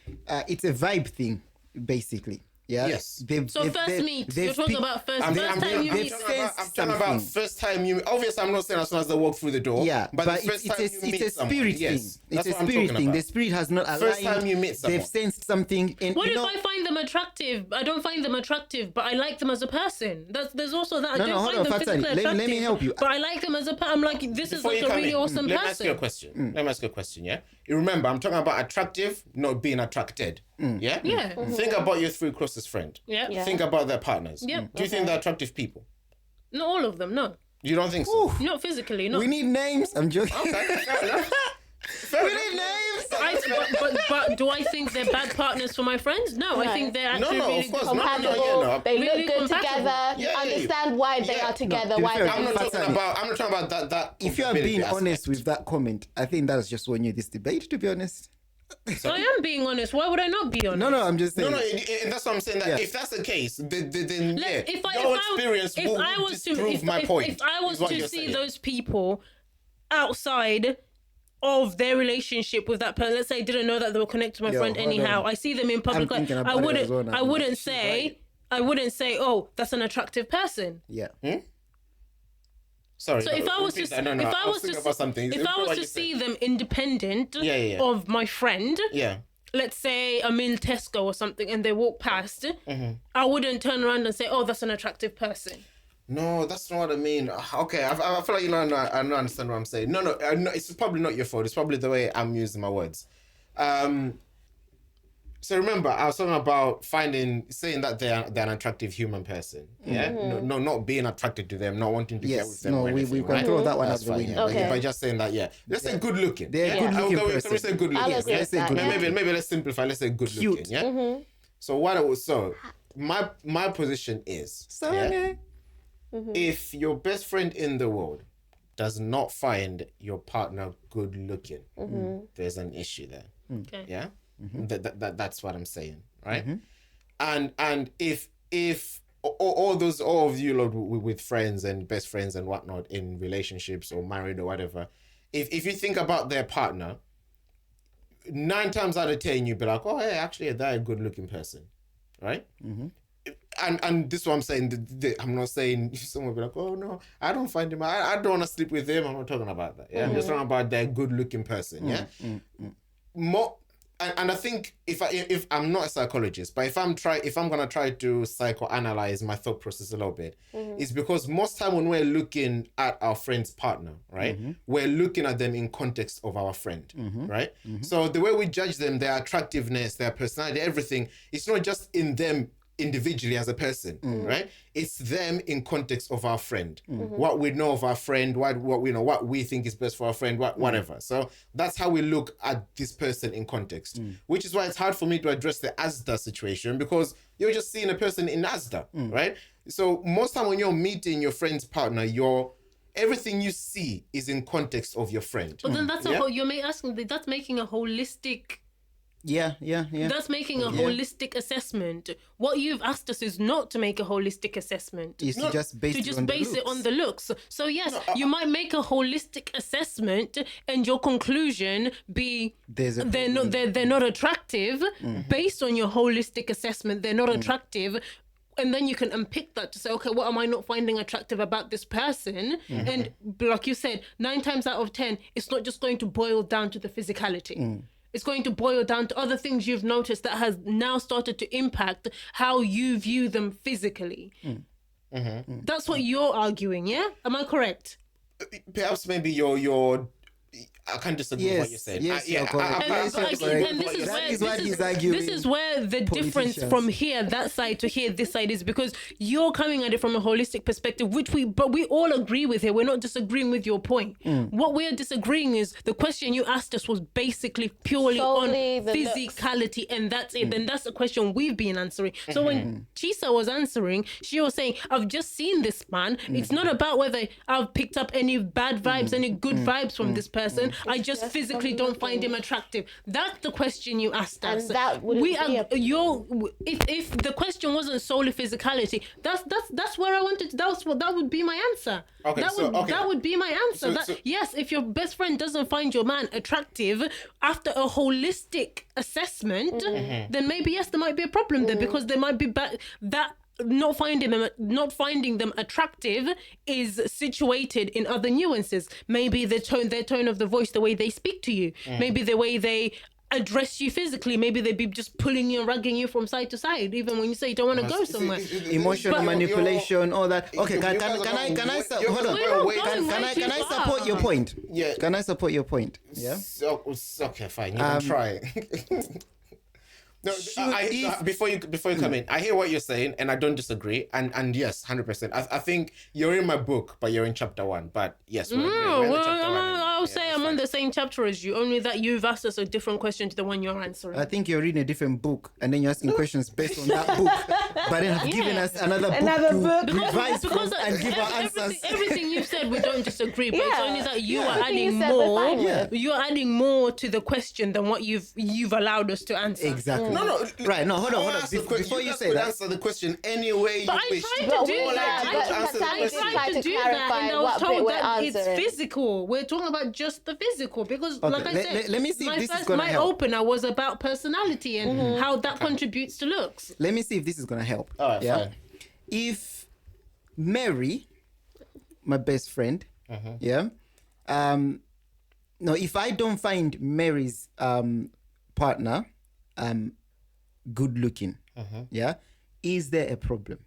it's a vibe thing, basically. Yeah. Yes. So first meet. You're talking about first time you meet. I'm talking about first time you. Obviously, I'm not saying as soon as they walk through the door. Yeah, but the it's first time you meet a someone, spirit yes, thing. that's It's a what I'm spirit talking thing. about. The spirit has not aligned. First time you meet someone. They've sensed something. And What you if know, I find them attractive? I don't find them attractive, but I like them as a person. There's also that. I No, don't hold find on, them Fatsani. physically attractive. Let me help you. But I like them as a person. I'm like, this is Before like you a come really in, awesome let me ask you a person. question. Let me ask you a question. Yeah. You remember, I'm talking about attractive, not being attracted. Yeah. Yeah. Think about your three closest friends. Yeah. Yeah. Think about their partners. Yep. Do you think they're attractive people? Not all of them. No. You don't think so? Not physically. No. we need names. I'm joking. Okay. Fair enough. Fair We enough. need names. But do I think they're bad partners for my friends? No, I think they're actually No, really of course good. not. Compatible. They Really look good compatible. together. You Yeah. understand why they Yeah. are together. to be Why fair, they I'm not are talking about that. If you are being compatibility honest aspect. with that comment, I think that's just won you this debate, to be honest. I am being honest. Why would I not be honest? No, I'm just saying. No, that's what I'm saying. That Yeah. if that's the case, then yeah, If your experience will disprove my point. If I was is what to you're see saying. those people outside of their relationship with that person, let's say I didn't know that they were connected to my Yo, friend hold anyhow. on. I see them in public. I'm thinking I about it wouldn't. as well now. I wouldn't She's say. I wouldn't say, oh, that's an attractive person. Yeah. Sorry. So if I was to, repeat that. No, if I was thinking to, about something. if I was to see them independent Yeah. of my friend, yeah. let's say I'm in Tesco or something and they walk past, Mm-hmm. I wouldn't turn around and say, oh, that's an attractive person. No, that's not what I mean. Okay, I feel like I don't understand what I'm saying. No, it's probably not your fault. It's probably the way I'm using my words. So remember, I was talking about saying that they're an attractive human person. Yeah, no, not being attracted to them, not wanting to get with Yes. them. No, or we anything, can right? throw that one out That's the fine. window. Yeah. Okay. By just saying that, yeah. Let's say good looking. They're a good-looking Can we person. say good looking? I'll agree Let's say with good that, looking. yeah. Maybe let's simplify. Let's say good Cute. looking. Yeah. So what it was my position is, Sorry. if your best friend in the world does not find your partner good looking, there's an issue there. Okay. Yeah, that's what I'm saying, right? And if all of you lot with friends and best friends and whatnot in relationships or married or whatever, if you think about their partner, 9 times out of 10 you'd be like, oh, hey, actually they're a good looking person, right? And this is what I'm saying. I'm not saying someone will be like, oh no, I don't find him, I don't want to sleep with him. I'm not talking about that. Yeah, I'm just talking about their good looking person. Yeah, more. And I think if I'm not a psychologist, but if I'm gonna try to psychoanalyze my thought process a little bit, it's because most time when we're looking at our friend's partner, right, we're looking at them in context of our friend, right? So the way we judge them, their attractiveness, their personality, everything, it's not just in them individually as a person, right? It's them in context of our friend. What we know of our friend, what we know, what we think is best for our friend, whatever. So that's how we look at this person in context, which is why it's hard for me to address the Asda situation, because you're just seeing a person in Asda, right? So most time when you're meeting your friend's partner, everything you see is in context of your friend. But then that's that's making a holistic. Yeah. That's making a holistic assessment. What you've asked us is not to make a holistic assessment. Is to just base it on the looks. So yes, you might make a holistic assessment, and your conclusion be they're not attractive. Based on your holistic assessment, they're not attractive. And then you can unpick that to say, okay, what am I not finding attractive about this person? And like you said, 9 times out of 10, it's not just going to boil down to the physicality. It's going to boil down to other things you've noticed that has now started to impact how you view them physically. That's what you're arguing, yeah? Am I correct? Perhaps maybe you're I can't disagree with what you're saying. Yes, this is where the difference from here, that side to here, this side is, because you're coming at it from a holistic perspective, but we all agree with it. We're not disagreeing with your point. What we're disagreeing is the question you asked us was basically purely solely on physicality, and that's it. And that's the question we've been answering. So when Chisa was answering, she was saying, I've just seen this man. It's not about whether I've picked up any bad vibes, any good vibes from this person. I just physically don't find him attractive. That's the question you asked us. And that would if the question wasn't solely physicality, that's where I wanted to, that would be my answer. That would be my answer. Yes, if your best friend doesn't find your man attractive after a holistic assessment, then maybe yes, there might be a problem there, because there might be that not finding them attractive is situated in other nuances. Maybe their tone of the voice, the way they speak to you, maybe the way they address you physically, maybe they'd be just pulling you and rugging you from side to side, even when you say you don't want to go somewhere. Emotional manipulation, all that. Okay, can I support your point? Yeah. Can I support your point? Yeah. Okay, fine. You can try. No, before you come in, I hear what you're saying, and I don't disagree. And yes, 100%. I think you're in my book, but you're in chapter 1. But yes, I'll say I'm on the same chapter as you. Only that you've asked us a different question to the one you're answering. I think you're reading a different book, and then you're asking questions based on that book. But then have given us another book to revise from and give our answers. Everything you've said, we don't disagree. But it's only that you are adding more. You're adding more to the question than what you've allowed us to answer. Exactly. No. Right. No. Hold on. Before you say that, answer the question any way you wish. I tried to do that, and I was told that it's physical. We're talking about just the physical, because, like I said, let me see if this is gonna help. My opener was about personality and how that contributes to looks. Let me see if this is gonna help. All right. Fine. If Mary, my best friend, if I don't find Mary's partner good looking, is there a problem?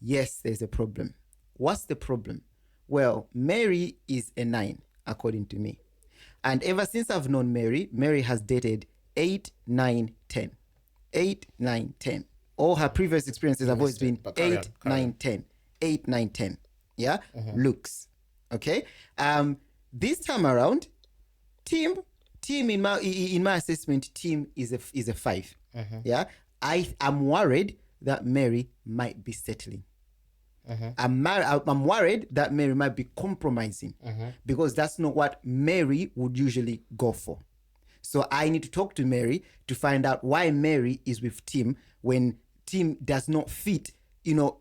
Yes, there's a problem. What's the problem? Well, Mary is a 9, according to me. And ever since I've known Mary, Mary has dated 8, 9, 10. 8, 9, 10. All her previous experiences have always been 8, 9, 10. 8, 9, 10. Yeah? Looks. Okay? This time around, Tim in my assessment, Tim is a 5. Yeah? I am worried that Mary might be settling. I'm worried that Mary might be compromising because that's not what Mary would usually go for. So I need to talk to Mary to find out why Mary is with Tim when Tim does not fit,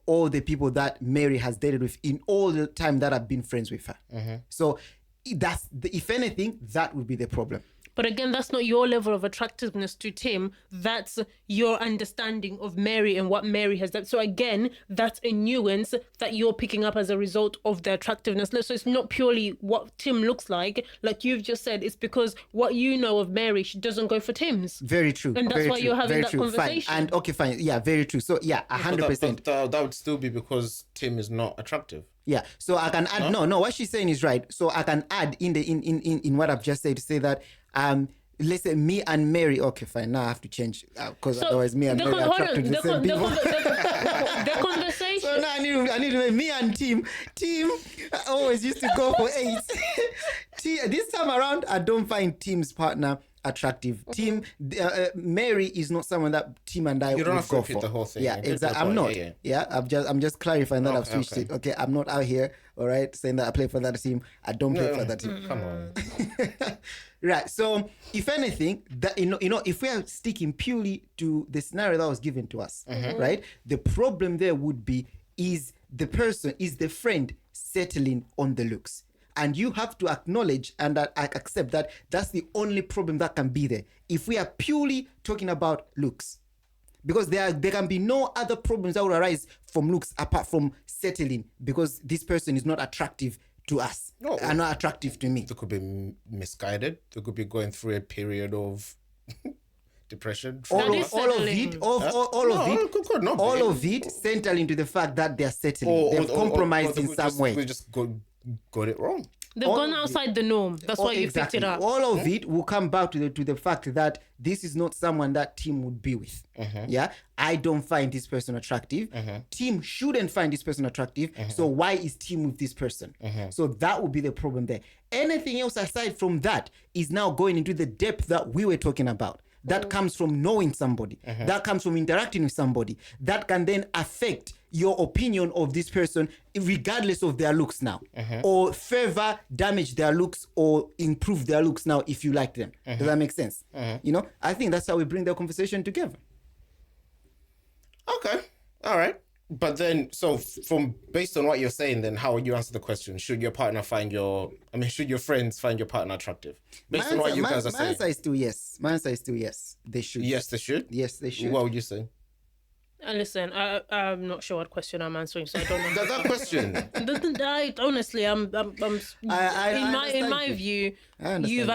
all the people that Mary has dated with in all the time that I've been friends with her. So if anything, that would be the problem. But again, that's not your level of attractiveness to Tim. That's your understanding of Mary and what Mary has done. So again, that's a nuance that you're picking up as a result of the attractiveness. So it's not purely what Tim looks like you've just said. It's because what you know of Mary, she doesn't go for Tim's. Very true. And that's why you're having that conversation. Fine. And okay, fine. Yeah, very true. So yeah, 100%. That would still be because Tim is not attractive. Yeah, so I can add. No, what she's saying is right. So I can add in what I've just said to say that let's say me and Mary. Okay, fine. Now I have to change because otherwise me and Mary are attracted to the same people. The conversation. So now I need to me and Tim. Tim always used to go for 8. This time around, I don't find Tim's partner attractive. Tim, Mary is not someone that Tim and I you don't would have go to for. the whole thing. Yeah, exactly. I'm not. Yeah, I'm just clarifying that I've switched it. Okay, I'm not out here. All right, saying that I play for that team. I don't play for that team. Come on. Right. So, if anything, that if we are sticking purely to the scenario that was given to us, right? The problem there would be is the friend settling on the looks. And you have to acknowledge and accept that that's the only problem that can be there. If we are purely talking about looks, because there can be no other problems that would arise from looks apart from settling because this person is not attractive to us and not attractive to me. They could be misguided. They could be going through a period of depression. All of it central into the fact that they're settling. They've compromised in some way. We just got it wrong. They've gone outside the norm. That's why you picked it up. All of it will come back to the fact that this is not someone that Tim would be with. Yeah, I don't find this person attractive. Tim shouldn't find this person attractive. So why is Tim with this person? So that would be the problem there. Anything else aside from that is now going into the depth that we were talking about. That comes from knowing somebody. That comes from interacting with somebody. That can then affect your opinion of this person regardless of their looks now. Or further damage their looks or improve their looks now if you like them. Does that make sense? I think that's how we bring the conversation together. Okay. All right. But then, so based on what you're saying, then how would you answer the question? Should your friends find your partner attractive? Based on what you guys are saying. My answer is still yes. They should. Yes, they should? Yes, they should. What would you say? Listen, I'm not sure what question I'm answering, so I don't know. that question. Honestly, in my view, you've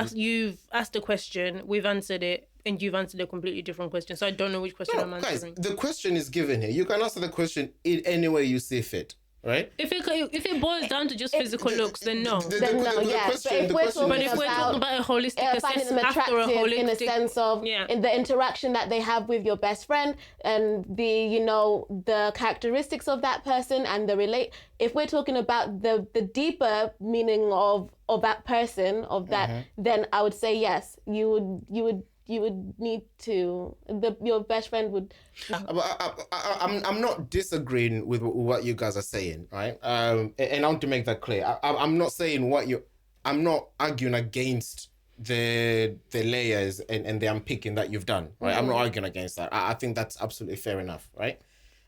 asked a question, we've answered it, and you've answered a completely different question. So I don't know which question I'm answering. Guys, the question is given here. You can answer the question in any way you see fit. Right? If it boils down to just physical looks, then no. But if we're talking about a holistic finding them after a attractive holistic, in the sense of in the interaction that they have with your best friend and the characteristics of that person and if we're talking about the deeper meaning of that person then I would say yes, you would need to. Your best friend would. I'm not disagreeing with what you guys are saying, right? And I want to make that clear. I'm not saying I'm not arguing against the layers and the unpicking that you've done, right? I'm not arguing against that. I think that's absolutely fair enough, right?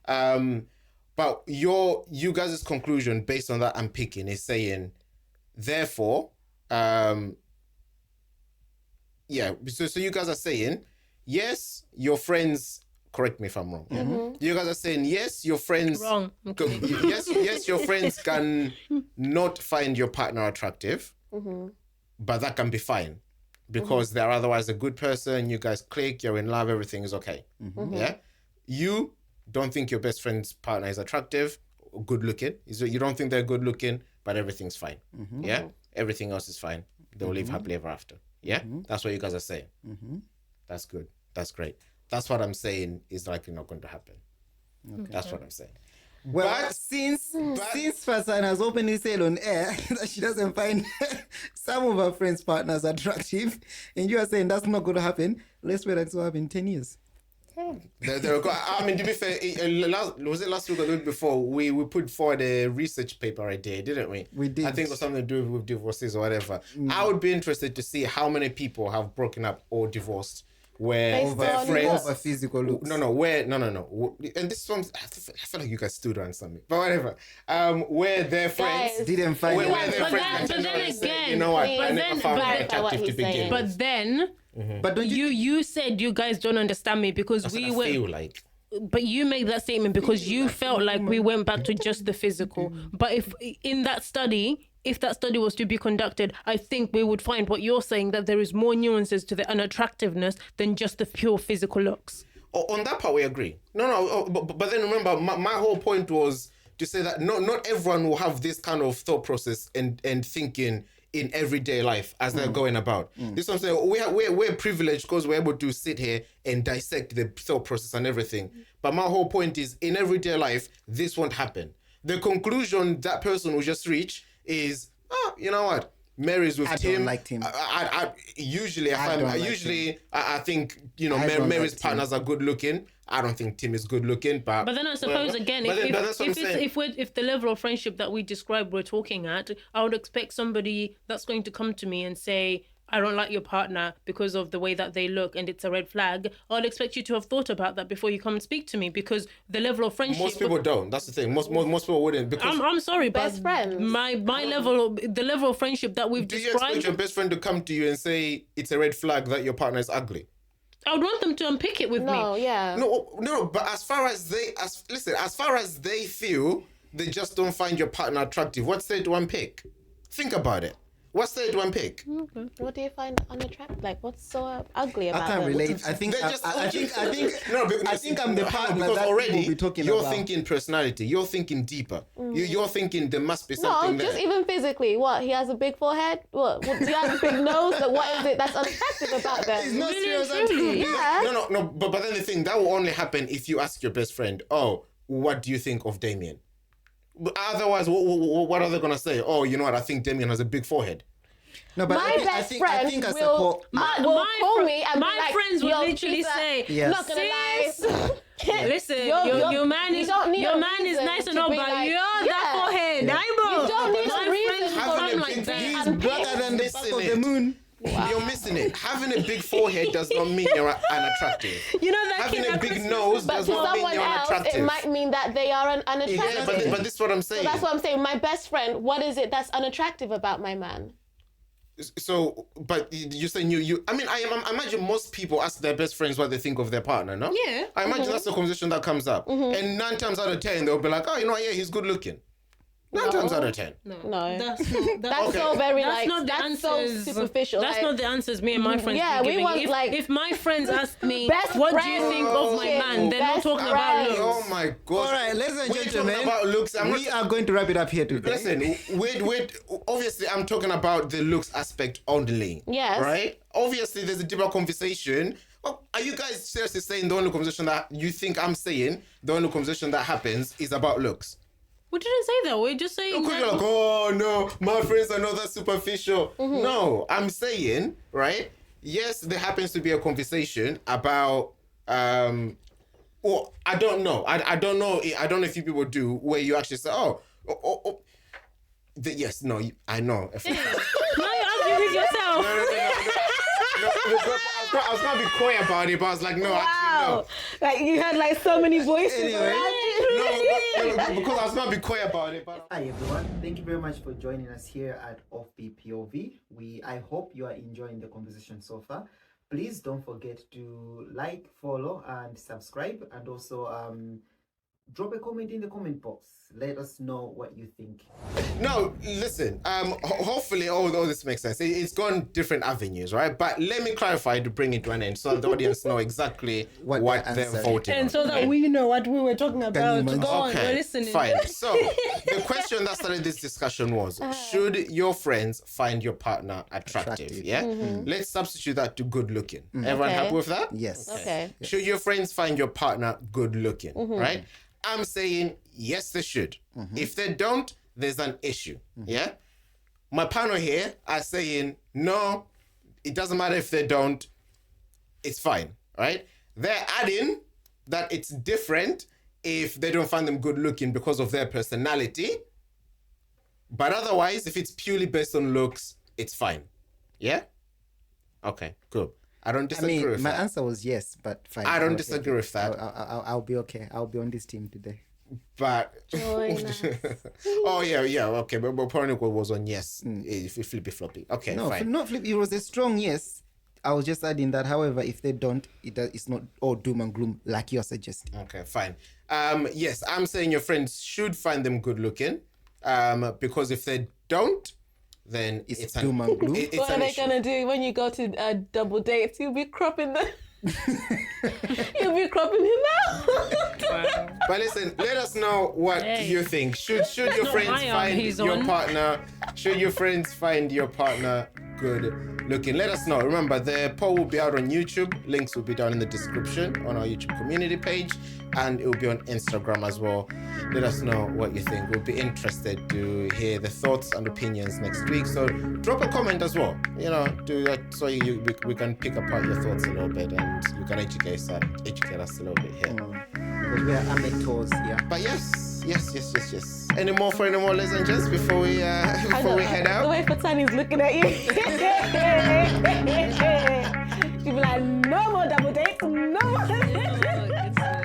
But you guys' conclusion based on that unpicking is saying, therefore, so you guys are saying, yes, your friends, correct me if I'm wrong. You guys are saying, yes, your friends... Wrong. Okay. Yes, your friends can not find your partner attractive, but that can be fine because they're otherwise a good person, you guys click, you're in love, everything is okay. Yeah? You don't think your best friend's partner is attractive, or good looking. You don't think they're good looking, but everything's fine. Yeah? Everything else is fine. They'll live happily ever after. Yeah? That's what you guys are saying. That's good. That's great. That's what I'm saying is likely not going to happen. That's what I'm saying. Well, but since Fasan has openly said on air that she doesn't find some of her friends' partners attractive, and you are saying that's not going to happen, let's wait until happen in 10 years. I mean, to be fair, was it last week or the week before? We put forward a research paper idea, didn't we? We did. I think it was something to do with divorces or whatever. I would be interested to see how many people have broken up or divorced where Based their on friends. what? physical looks. No. And this one, I feel like you guys stood on something, but whatever. Where their friends Guys, Didn't find where, it. where their But friends then actually say, again, you know what, please I never found it clarify what attractive to he's begin saying. with. But then But don't you? you said you guys don't understand me because That's what we I were. feel like. But you made that statement because you felt like we went back to just the physical. But if that study was to be conducted, I think we would find what you're saying, that there is more nuances to the unattractiveness than just the pure physical looks. On that part, we agree. But then remember, my whole point was to say that not everyone will have this kind of thought process and thinking in everyday life as they're going about. This is what I'm saying. We're privileged because we're able to sit here and dissect the thought process and everything. But my whole point is, in everyday life, this won't happen. The conclusion that person will just reach is, you know what? Mary's with I Tim. don't like Tim. I think, you know, I don't Mary's like Tim. partners are good looking. I don't think Tim is good looking, but But then I suppose again, But that's what I'm saying. if the level of friendship that we described we're talking at, I would expect somebody that's going to come to me and say, I don't like your partner because of the way that they look and it's a red flag. I'd expect you to have thought about that before you come and speak to me, because the level of friendship. most people don't. That's the thing. Most people wouldn't, because I'm sorry, Best but friends. the level of friendship that we've do you expect described, your best friend to come to you and say it's a red flag that your partner is ugly? I would want them to unpick it with No, me. yeah. No, but as far as they feel they just don't find your partner attractive, what's there to unpick? Think about it. What's there to unpick? What do you find unattractive? Like, what's so ugly about I can't them? relate. I think. They're just- I think. No, because, I think I'm the partner because that already people be talking you're about. thinking personality. You're thinking deeper. You're thinking there must be No, something just there. even physically. What? He has a big forehead? What do you have a big nose? Like, what is it that's unattractive about them? It's not Really serious and at truly. all. Yeah. No. But then the thing that will only happen if you ask your best friend, "Oh, what do you think of Damien?" But otherwise, what are they gonna say? Oh, you know what? I think Damien has a big forehead. No, but My best friend I will call me and be my like, friends will "Yo, literally Peter, say, Yes. not gonna lie." Listen, You're- your man you is don't need a reason nice to and all, be but like, you're that yeah. forehead. Yeah. Eyebrow. You don't need My a reason friends for come having a like big that. He's And blacker than the back missing of the it. moon. You're missing it. Having a big forehead does not mean you're unattractive. You know that Having kid a at big Christmas nose But does to not mean someone you're else, unattractive. it might mean that they are Yeah, unattractive. but this is what I'm saying. So that's what I'm saying. My best friend, what is it that's unattractive about my man? So, but you're saying you. I mean, I imagine most people ask their best friends what they think of their partner. No. Yeah. I imagine that's the conversation that comes up, and 9 times out of 10 they'll be like, "Oh, you know what? Yeah, he's good looking." 9 times out of 10. No. That's That's so very That's like, not the that's so answers. superficial. That's like, not the answers me and my friends Yeah, be we giving. want, if, like, if my friends ask me, best what do you friend think of my shit. man? They're not Best talking about friend. looks. Oh my god! All right, ladies and We're gentlemen, talking about looks. we are going to wrap it up here today. Listen, wait. Obviously, I'm talking about the looks aspect only. Yes. Right? Obviously, there's a deeper conversation. Well, are you guys seriously saying the only conversation that you think I'm saying, the only conversation that happens is about looks? We didn't say that. We're just saying. Because that- you're like, oh no, my friends are not that superficial. No, I'm saying, right? Yes, there happens to be a conversation about or I don't know. I don't know. I don't know if you people do where you actually say, yes, no, I know. Now you're arguing with yourself. No, I was gonna be coy about it, but I was like, no, actually, no. Like you had like so many voices. Anyway. No, because I was gonna be coy about it, but Hi everyone, thank you very much for joining us here at Offbeat POV. I hope you are enjoying the conversation so far. Please don't forget to like, follow, and subscribe, and also drop a comment in the comment box. Let us know what you think. no, listen. Hopefully, all this makes sense. It's gone different avenues, right? But let me clarify to bring it to an end, so the audience know exactly What what they're they're answering. voting And on, so that okay? we know what we were talking about. imagine? Go on, we're Okay, listening. fine. So the question that started this discussion was: should your friends find your partner attractive? Attractive. Yeah. Let's substitute that to good looking. Everyone Okay. happy with that? Yes. Okay. Should your friends find your partner good looking? Right? I'm saying yes, they should. If they don't, there's an issue. Yeah. My panel here are saying no. It doesn't matter if they don't. It's fine. Right? They're adding that it's different if they don't find them good looking because of their personality. But otherwise, if it's purely based on looks, it's fine. Yeah? Okay, cool. I don't disagree with my that. answer was yes, but fine. I don't disagree with that. I'll be okay. I'll be on this team today. But Join us. oh yeah, okay. But apparently it was on yes. If you flippy floppy. Okay, No, fine. not flip. It was a strong yes. I was just adding that. However, if they don't, it's not all doom and gloom like you're suggesting. Okay, fine. Yes, I'm saying your friends should find them good looking. Because if they don't, then It's doom and gloom. It's What are an they issue. gonna do when you go to double dates? You'll be cropping the. You'll be cropping him out. Wow. But listen, let us know what Hey. you think. Should your not friends my arm find he's your on. partner? Should your friends find your partner good looking? Let us know. Remember, the poll will be out on YouTube. Links will be down in the description on our YouTube community page, and it will be on Instagram as well. Let us know what you think. We'll be interested to hear the thoughts and opinions next week. So drop a comment as well. You know, do that so we can pick apart your thoughts a little bit, and you can educate us a little bit here. Because we are amateurs, yeah. But yes. Any more, ladies and gents, before we head The out? way Fatani's looking at you. She'll be like, no more double dates, no more.